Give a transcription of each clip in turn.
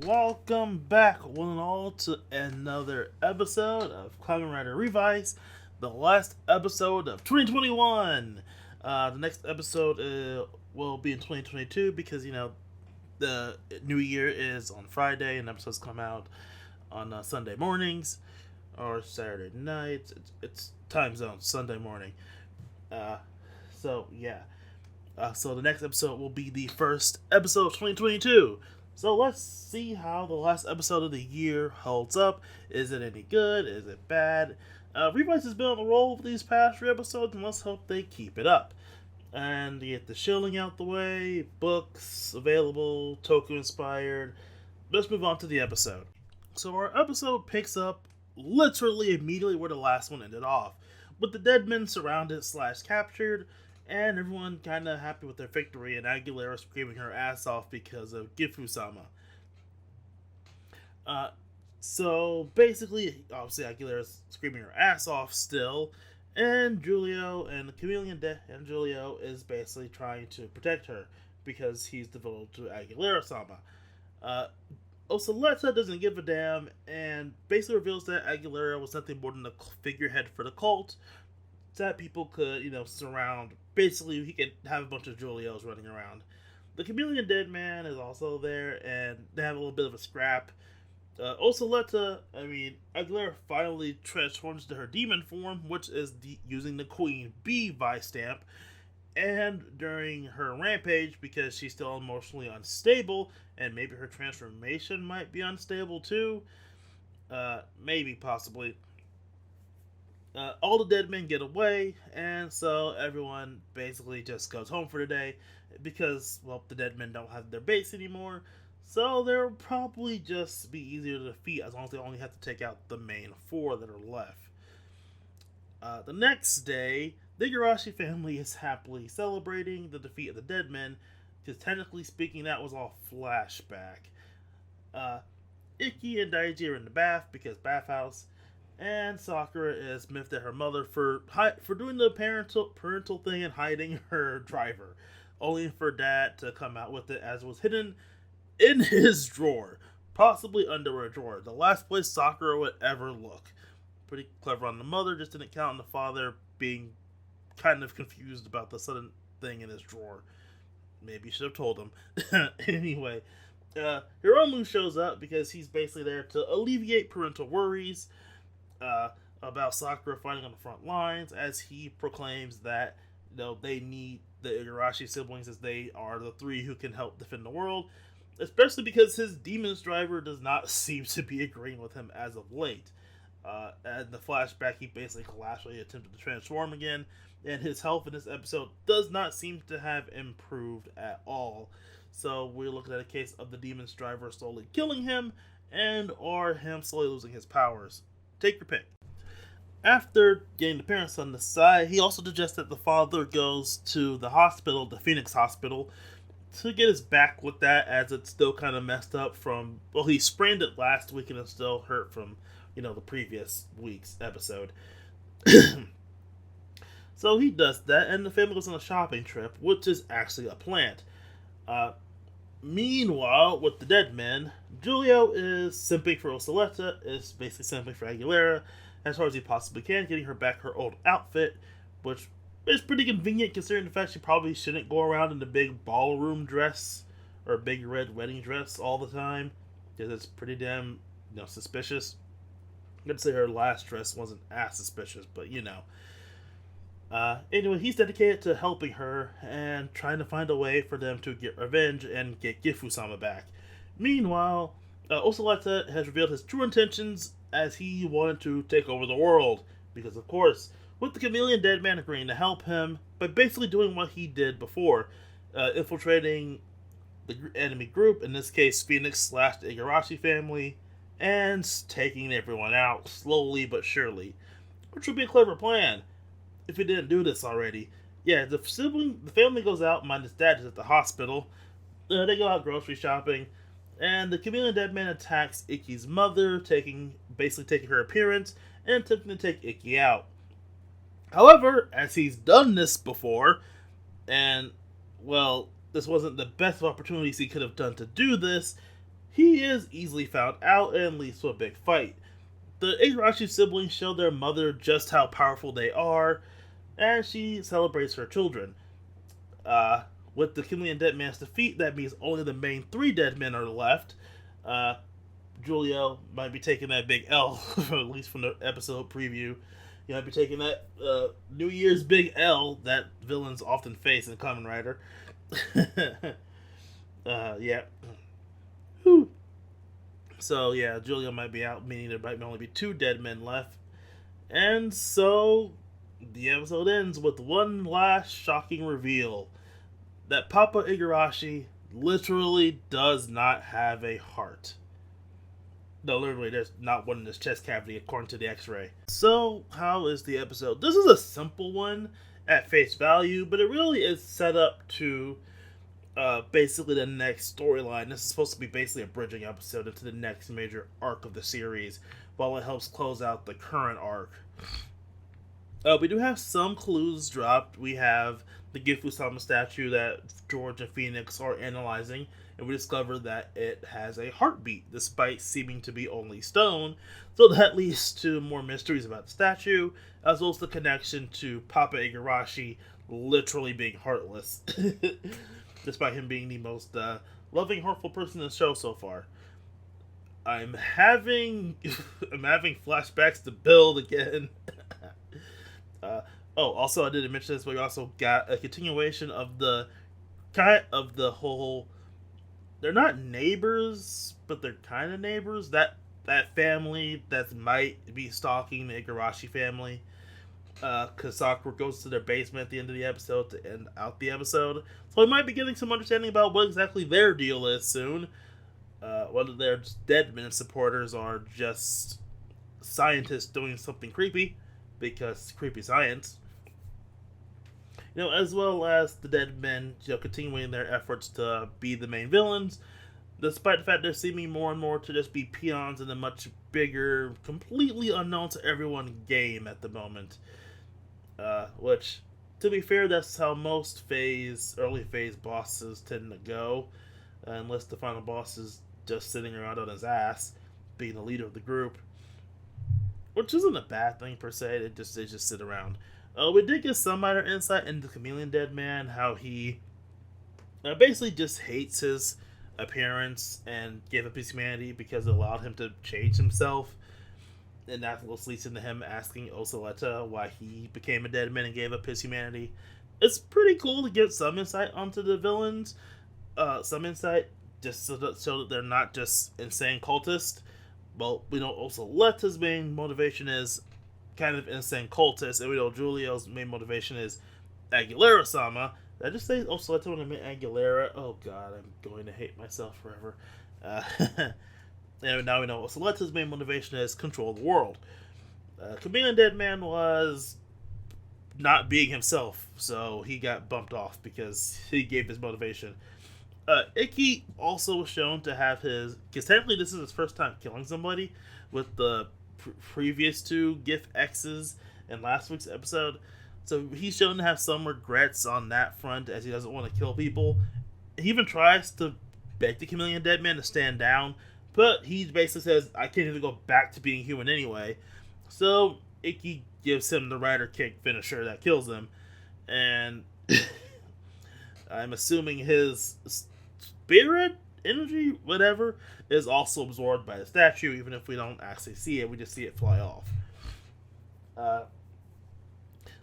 Welcome back, one and all, to another episode of Kamen Riding Revice, the last episode of 2021. The next episode will be in 2022 because, the new year is on Friday and episodes come out on Sunday mornings or Saturday nights. It's time zone, Sunday morning. Uh, so the next episode will be the first episode of 2022. So let's see how the last episode of the year holds up. Is it any good? Is it bad? Revice has been on the roll for these past 3 episodes, and let's hope they keep it up. And get the shilling out the way, books available, Toku inspired. Let's move on to the episode. So our episode picks up literally immediately where the last one ended off, with the Deadmen surrounded / captured, and everyone kind of happy with their victory, and Aguilera screaming her ass off because of Gifu-sama. So basically, obviously Aguilera's screaming her ass off still, and Julio and the Chameleon and Julio is basically trying to protect her because he's devoted to Aguilera-sama. Osaleta doesn't give a damn and basically reveals that Aguilera was nothing more than a figurehead for the cult that people could, surround. Basically, he could have a bunch of Julios running around. The Chameleon Deadman is also there, and they have a little bit of a scrap. Aguilera finally transforms to her demon form, which is using the Queen Bee Vice stamp. And during her rampage, because she's still emotionally unstable, and maybe her transformation might be unstable too, maybe, possibly, all the dead men get away, and so everyone basically just goes home for the day because, well, the dead men don't have their base anymore, so they'll probably just be easier to defeat as long as they only have to take out the main 4 that are left. The next day, the Igarashi family is happily celebrating the defeat of the dead men, because technically speaking, that was all flashback. Ikki and Daiji are in the bath because bathhouse, and Sakura is miffed at her mother for doing the parental thing and hiding her driver, only for Dad to come out with it as it was hidden in his drawer, possibly under a drawer, the last place Sakura would ever look. Pretty clever on the mother, just didn't count on the father being kind of confused about the sudden thing in his drawer. Maybe you should have told him. Anyway, Hiromu shows up because he's basically there to alleviate parental worries about Sakura fighting on the front lines, as he proclaims that they need the Igarashi siblings, as they are the 3 who can help defend the world, especially because his demon's driver does not seem to be agreeing with him as of late. In the flashback, he basically collaterally attempted to transform again, and his health in this episode does not seem to have improved at all. So we're looking at a case of the demon's driver slowly killing him, and or him slowly losing his powers. Take your pick. After getting the parents on the side, he also suggests that the father goes to the hospital, the Phoenix Hospital, to get his back with that, as it's still kind of messed up from, well, he sprained it last week and it's still hurt from, the previous week's episode. So he does that, and the family goes on a shopping trip, which is actually a plant. Meanwhile, with the dead men, Julio is simping for Osaleta, is basically simping for Aguilera, as hard as he possibly can, getting her back her old outfit, which is pretty convenient considering the fact she probably shouldn't go around in the big ballroom dress, or big red wedding dress all the time, because it's pretty damn, suspicious. I'd say her last dress wasn't as suspicious, but Anyway, he's dedicated to helping her and trying to find a way for them to get revenge and get Gifu-sama back. Meanwhile, Osaleta has revealed his true intentions, as he wanted to take over the world. Because, of course, with the Chameleon Deadman agreeing to help him by basically doing what he did before, infiltrating the enemy group, in this case Phoenix / the Igarashi family, and taking everyone out slowly but surely. Which would be a clever plan if he didn't do this already. Yeah, the family goes out, minus Dad is at the hospital. They go out grocery shopping, and the Chameleon Deadman attacks Ikki's mother, basically taking her appearance and attempting to take Ikki out. However, as he's done this before, and, well, this wasn't the best of opportunities he could have done to do this, he is easily found out and leads to a big fight. The Igarashi siblings show their mother just how powerful they are, and she celebrates her children. With the Kamen Deadman's defeat, that means only the main 3 Deadmen are left. Julio might be taking that big L, at least from the episode preview. He might be taking that New Year's big L that villains often face in Kamen Rider. Yeah. Whew. So, yeah, Julio might be out, meaning there might only be 2 Deadmen left. And so, the episode ends with one last shocking reveal. That Papa Igarashi literally does not have a heart. No, literally, there's not one in his chest cavity, according to the x-ray. So, how is the episode? This is a simple one at face value, but it really is set up to basically the next storyline. This is supposed to be basically a bridging episode into the next major arc of the series, while it helps close out the current arc. We do have some clues dropped. We have the Gifu-sama statue that George and Phoenix are analyzing, and we discover that it has a heartbeat, despite seeming to be only stone. So that leads to more mysteries about the statue, as well as the connection to Papa Igarashi literally being heartless, despite him being the most loving, heartful person in the show so far. I'm having flashbacks to Build again. Also, I didn't mention this, but we also got a continuation of the whole. They're not neighbors, but they're kind of neighbors. That family that might be stalking the Igarashi family. Because Sakura goes to their basement at the end of the episode to end out the episode. So we might be getting some understanding about what exactly their deal is soon. Whether they're just Deadmen supporters or just scientists doing something creepy, because creepy science. As well as the Deadmen, continuing their efforts to be the main villains, despite the fact they're seeming more and more to just be peons in a much bigger, completely unknown to everyone game at the moment. Which, to be fair, that's how most early phase bosses tend to go, unless the final boss is just sitting around on his ass, being the leader of the group. Which isn't a bad thing per se, they just sit around. We did get some minor insight into Chameleon Deadman, how he basically just hates his appearance and gave up his humanity because it allowed him to change himself. And that leads into him asking Osaleta why he became a Deadman and gave up his humanity. It's pretty cool to get some insight onto the villains. Some insight just so that they're not just insane cultists. Well, we know Osaleta's main motivation is kind of insane cultist, and we know Julio's main motivation is Aguilera-sama. Did I just say Osaleta when I meant Aguilera? Oh god, I'm going to hate myself forever. And now we know Osaleta's main motivation is control the world. Kamen Deadman was not being himself, so he got bumped off because he gave his motivation. Ikki also was shown to have because technically this is his first time killing somebody, with the previous 2 GIF X's in last week's episode. So he's shown to have some regrets on that front, as he doesn't want to kill people. He even tries to beg the Chameleon Deadman to stand down, but he basically says, I can't even go back to being human anyway. So Ikki gives him the Rider Kick finisher that kills him, and I'm assuming his spirit, energy, whatever, is also absorbed by the statue, even if we don't actually see it, we just see it fly off.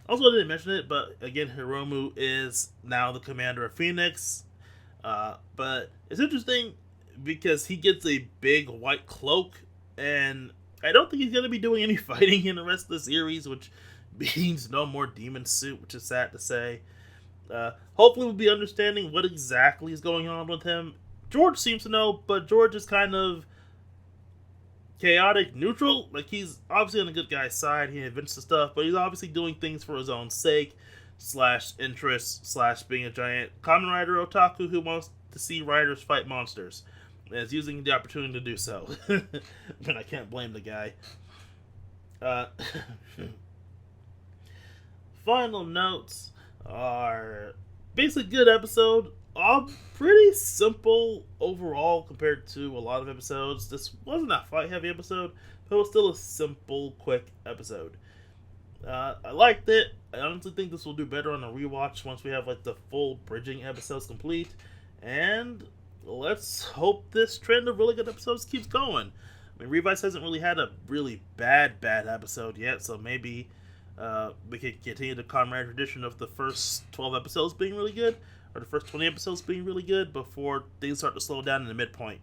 Also, I didn't mention it, but again, Hiromu is now the commander of Phoenix. But it's interesting because he gets a big white cloak, and I don't think he's going to be doing any fighting in the rest of the series, which means no more demon suit, which is sad to say. Hopefully we'll be understanding what exactly is going on with him. George seems to know, but George is kind of chaotic neutral. Like, he's obviously on the good guy's side, he invents the stuff, but he's obviously doing things for his own sake, / interest, / being a giant Kamen Rider otaku who wants to see riders fight monsters, and is using the opportunity to do so. But I can't blame the guy. Final notes are basically good episode. Pretty simple overall compared to a lot of episodes. This wasn't a fight heavy episode, but it was still a simple, quick episode. I liked it. I honestly think this will do better on a rewatch once we have like the full bridging episodes complete. And let's hope this trend of really good episodes keeps going. I mean, Revice hasn't really had a really bad episode yet, so maybe we could continue the Kamen Riding tradition of the first 12 episodes being really good, or the first 20 episodes being really good before things start to slow down in the midpoint.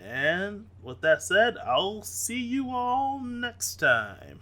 And with that said, I'll see you all next time.